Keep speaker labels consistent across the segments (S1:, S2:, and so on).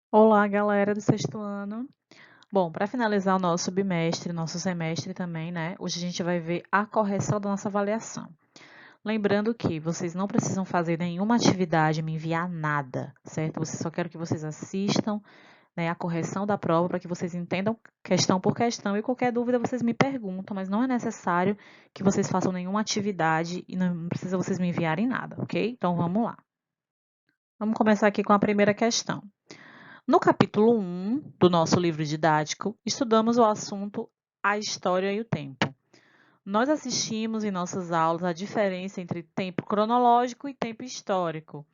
S1: Olá, galera do sexto ano. Bom, para finalizar o nosso bimestre, nosso semestre também, né? Hoje a gente vai ver a correção da nossa avaliação. Lembrando que vocês não precisam fazer nenhuma atividade, me enviar nada, certo? Só quero que vocês assistam, né, a correção da prova para que vocês entendam questão por questão e qualquer dúvida vocês me perguntam, mas não é necessário que vocês façam nenhuma atividade e não precisa vocês me enviarem nada, ok? Então vamos lá. Vamos começar aqui com a primeira questão. No capítulo 1 do nosso livro didático, estudamos o assunto a história e o tempo. Nós assistimos em nossas aulas a diferença entre tempo cronológico e tempo histórico.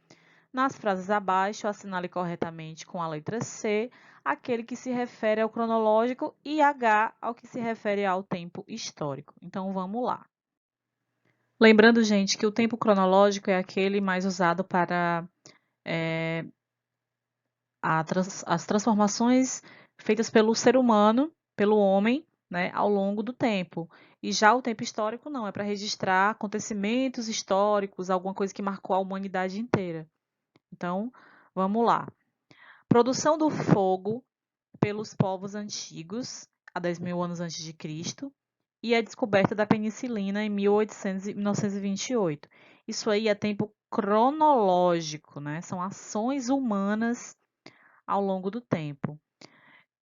S1: Nas frases abaixo, assinale corretamente com a letra C aquele que se refere ao cronológico e H ao que se refere ao tempo histórico. Então vamos lá. Lembrando, gente, que o tempo cronológico é aquele mais usado para as transformações feitas pelo ser humano, pelo homem, né, ao longo do tempo. E já o tempo histórico não, é para registrar acontecimentos históricos, alguma coisa que marcou a humanidade inteira. Então, vamos lá. Produção do fogo pelos povos antigos, há 10.000 anos antes de Cristo, e a descoberta da penicilina em 1928. Isso aí é tempo cronológico, né? São ações humanas ao longo do tempo.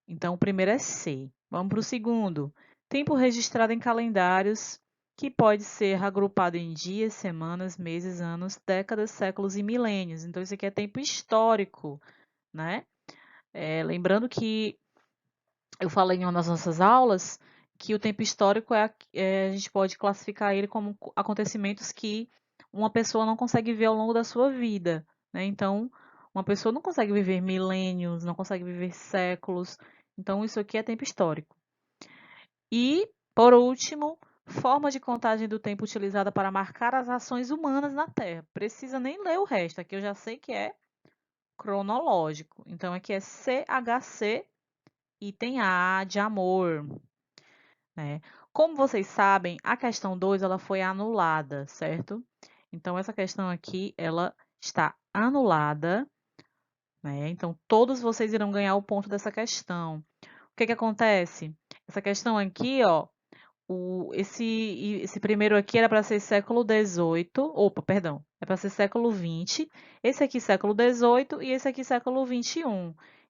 S1: Então, o primeiro é C. Vamos para o segundo. Tempo registrado em calendários, que pode ser agrupado em dias, semanas, meses, anos, décadas, séculos e milênios. Então, isso aqui é tempo histórico, né? Lembrando que eu falei em uma das nossas aulas que o tempo histórico a gente pode classificar ele como acontecimentos que uma pessoa não consegue ver ao longo da sua vida, né? Então, uma pessoa não consegue viver milênios, não consegue viver séculos. Então, isso aqui é tempo histórico. E, por último, forma de contagem do tempo utilizada para marcar as ações humanas na Terra. Precisa nem ler o resto, aqui eu já sei que é cronológico. Então, aqui é CHC, item A de amor, né? Como vocês sabem, a questão 2 ela foi anulada, certo? Então, essa questão aqui, ela está anulada, né? Então, todos vocês irão ganhar o ponto dessa questão. O que que acontece? Essa questão aqui, ó, esse primeiro aqui era para ser século XVIII, opa, perdão, é para ser século XX, esse aqui século XVIII e esse aqui século XXI.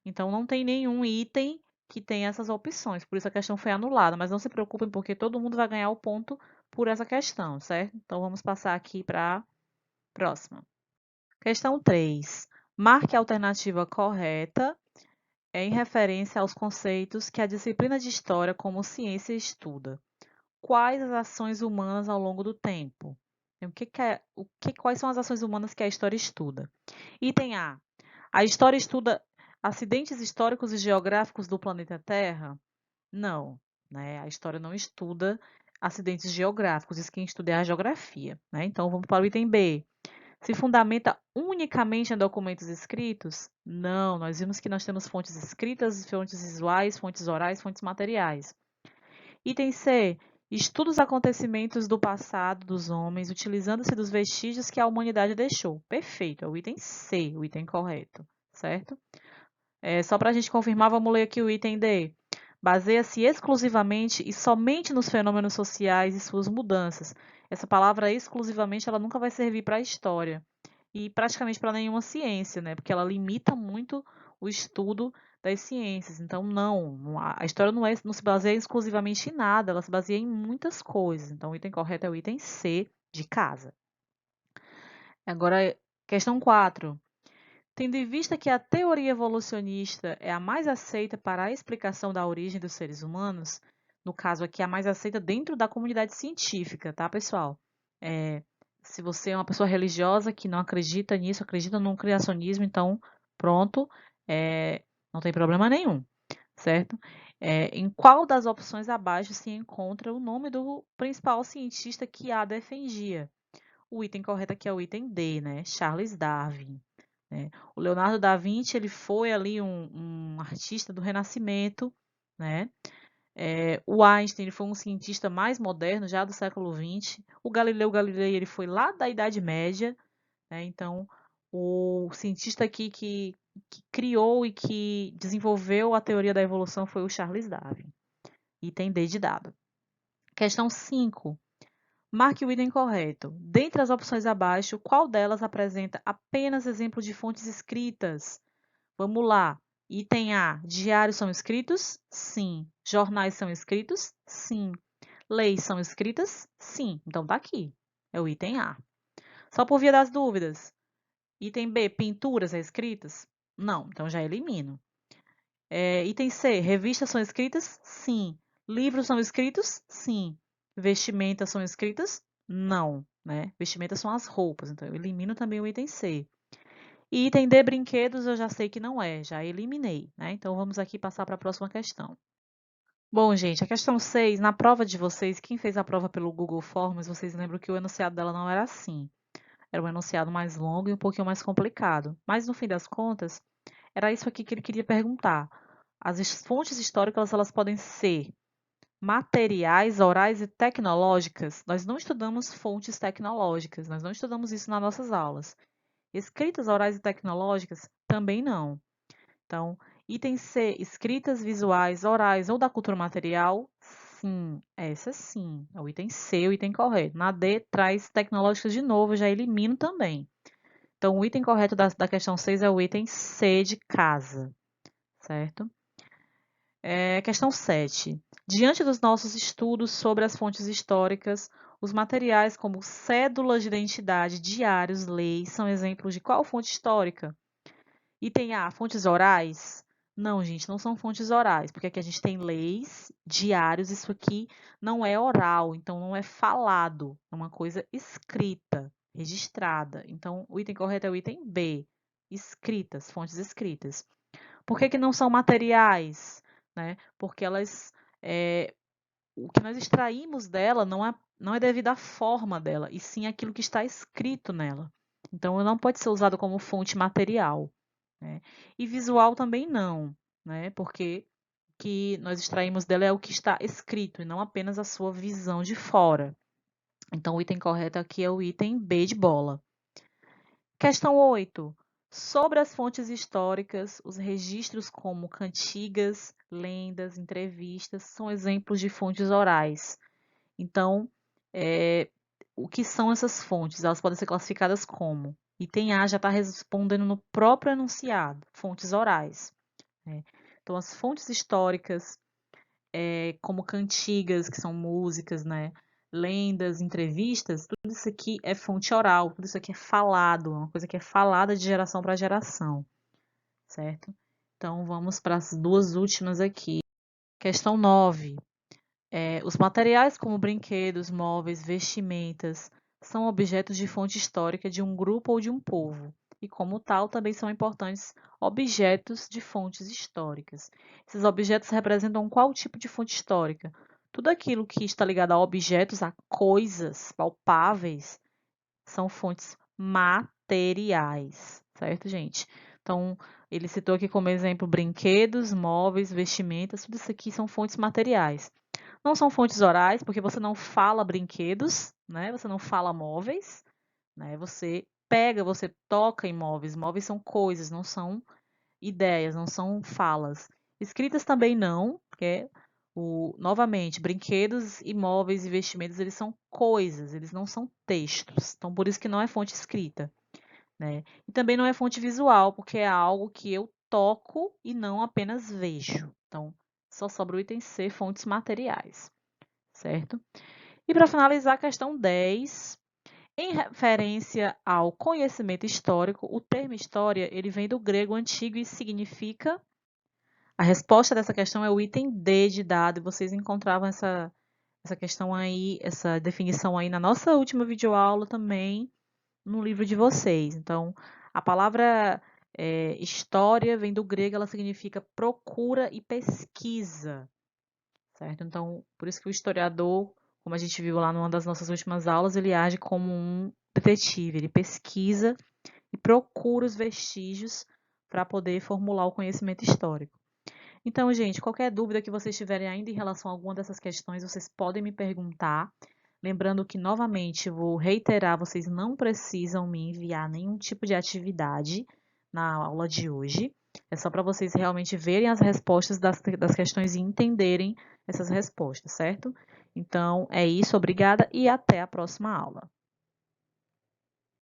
S1: Então, não tem nenhum item que tenha essas opções, por isso a questão foi anulada, mas não se preocupem porque todo mundo vai ganhar o ponto por essa questão, certo? Então, vamos passar aqui para a próxima. Questão 3. Marque a alternativa correta em referência aos conceitos que a disciplina de História como ciência estuda. Quais as ações humanas ao longo do tempo? Quais são as ações humanas que a história estuda? Item A. A história estuda acidentes históricos e geográficos do planeta Terra? Não, né? A história não estuda acidentes geográficos, isso quem estuda é a geografia, né? Então vamos para o item B. Se fundamenta unicamente em documentos escritos? Não, nós vimos que nós temos fontes escritas, fontes visuais, fontes orais, fontes materiais. Item C. Estuda os acontecimentos do passado dos homens, utilizando-se dos vestígios que a humanidade deixou. Perfeito, é o item C, o item correto, certo? Só para a gente confirmar, vamos ler aqui o item D. Baseia-se exclusivamente e somente nos fenômenos sociais e suas mudanças. Essa palavra exclusivamente, ela nunca vai servir para a história e praticamente para nenhuma ciência, né? Porque ela limita muito o estudo das ciências. Então, não, a história não se baseia exclusivamente em nada, ela se baseia em muitas coisas. Então, o item correto é o item C de casa. Agora, questão 4. Tendo em vista que a teoria evolucionista é a mais aceita para a explicação da origem dos seres humanos, no caso aqui, a mais aceita dentro da comunidade científica, tá, pessoal? Se você é uma pessoa religiosa que não acredita nisso, acredita no criacionismo, então pronto, não tem problema nenhum, certo? Em qual das opções abaixo se encontra o nome do principal cientista que a defendia? O item correto aqui é o item D, né? Charles Darwin. Né? O Leonardo da Vinci ele foi ali um artista do Renascimento, né? O Einstein ele foi um cientista mais moderno, já do século XX. O Galileu Galilei ele foi lá da Idade Média, né? Então, o cientista aqui que que criou e que desenvolveu a teoria da evolução foi o Charles Darwin. Item D de dado. Questão 5. Marque o item correto. Dentre as opções abaixo, qual delas apresenta apenas exemplo de fontes escritas? Vamos lá. Item A. Diários são escritos? Sim. Jornais são escritos? Sim. Leis são escritas? Sim. Então tá aqui. É o item A. Só por via das dúvidas. Item B. Pinturas são escritas? Não. Então já elimino. Item C. Revistas são escritas? Sim. Livros são escritos? Sim. Vestimentas são escritas? Não, né? Vestimentas são as roupas, então eu elimino também o item C. E item D, brinquedos, eu já sei que não é, já eliminei, né? Então vamos aqui passar para a próxima questão. Bom, gente, a questão 6, na prova de vocês, quem fez a prova pelo Google Forms, vocês lembram que o enunciado dela não era assim. Era um enunciado mais longo e um pouquinho mais complicado. Mas no fim das contas, era isso aqui que ele queria perguntar. As fontes históricas, elas podem ser materiais, orais e tecnológicas. Nós não estudamos fontes tecnológicas, nós não estudamos isso nas nossas aulas. Escritas orais e tecnológicas, também não. Então, item C, escritas visuais, orais ou da cultura material, sim, essa sim. É o item C, o item correto. Na D, traz tecnológicas de novo, já elimino também. Então, o item correto da questão 6 é o item C de casa, certo? Questão 7. Diante dos nossos estudos sobre as fontes históricas, os materiais como cédulas de identidade, diários, leis, são exemplos de qual fonte histórica? Item A, fontes orais? Não, gente, não são fontes orais, porque aqui a gente tem leis, diários, isso aqui não é oral, então não é falado, é uma coisa escrita, registrada. Então, o item correto é o item B, escritas, fontes escritas. Por que que não são materiais? Né? Porque elas, o que nós extraímos dela não é devido à forma dela, e sim aquilo que está escrito nela. Então, ela não pode ser usado como fonte material. Né? E visual também não, né? Porque o que nós extraímos dela é o que está escrito e não apenas a sua visão de fora. Então, o item correto aqui é o item B de bola. Questão 8. Sobre as fontes históricas, os registros como cantigas, lendas, entrevistas são exemplos de fontes orais. Então, o que são essas fontes? Elas podem ser classificadas como? Item A já está respondendo no próprio enunciado, fontes orais. Né? Então, as fontes históricas, como cantigas, que são músicas, né? Lendas, entrevistas, tudo isso aqui é fonte oral, tudo isso aqui é falado, uma coisa que é falada de geração para geração, certo? Então, vamos para as duas últimas aqui. Questão 9. Os materiais como brinquedos, móveis, vestimentas, são objetos de fonte histórica de um grupo ou de um povo, e como tal também são importantes objetos de fontes históricas. Esses objetos representam qual tipo de fonte histórica? Tudo aquilo que está ligado a objetos, a coisas palpáveis, são fontes materiais, certo, gente? Então, ele citou aqui como exemplo brinquedos, móveis, vestimentas, tudo isso aqui são fontes materiais. Não são fontes orais, porque você não fala brinquedos, né? Você não fala móveis, né? Você pega, você toca em móveis. Móveis são coisas, não são ideias, não são falas. Escritas também não, porque novamente, brinquedos, imóveis e vestimentos, eles são coisas, eles não são textos. Então, por isso que não é fonte escrita, né? E também não é fonte visual, porque é algo que eu toco e não apenas vejo. Então, só sobra o item C, fontes materiais, certo? E para finalizar, a questão 10, em referência ao conhecimento histórico, o termo história, ele vem do grego antigo e significa... A resposta dessa questão é o item D de dado, e vocês encontravam essa questão aí, essa definição aí na nossa última videoaula também, no livro de vocês. Então, a palavra história vem do grego, ela significa procura e pesquisa, certo? Então, por isso que o historiador, como a gente viu lá numa das nossas últimas aulas, ele age como um detetive, ele pesquisa e procura os vestígios para poder formular o conhecimento histórico. Então, gente, qualquer dúvida que vocês tiverem ainda em relação a alguma dessas questões, vocês podem me perguntar. Lembrando que, novamente, vou reiterar, vocês não precisam me enviar nenhum tipo de atividade, na aula de hoje. É só para vocês realmente verem as respostas das questões e entenderem essas respostas, certo? Então, é isso, obrigada e até a próxima aula.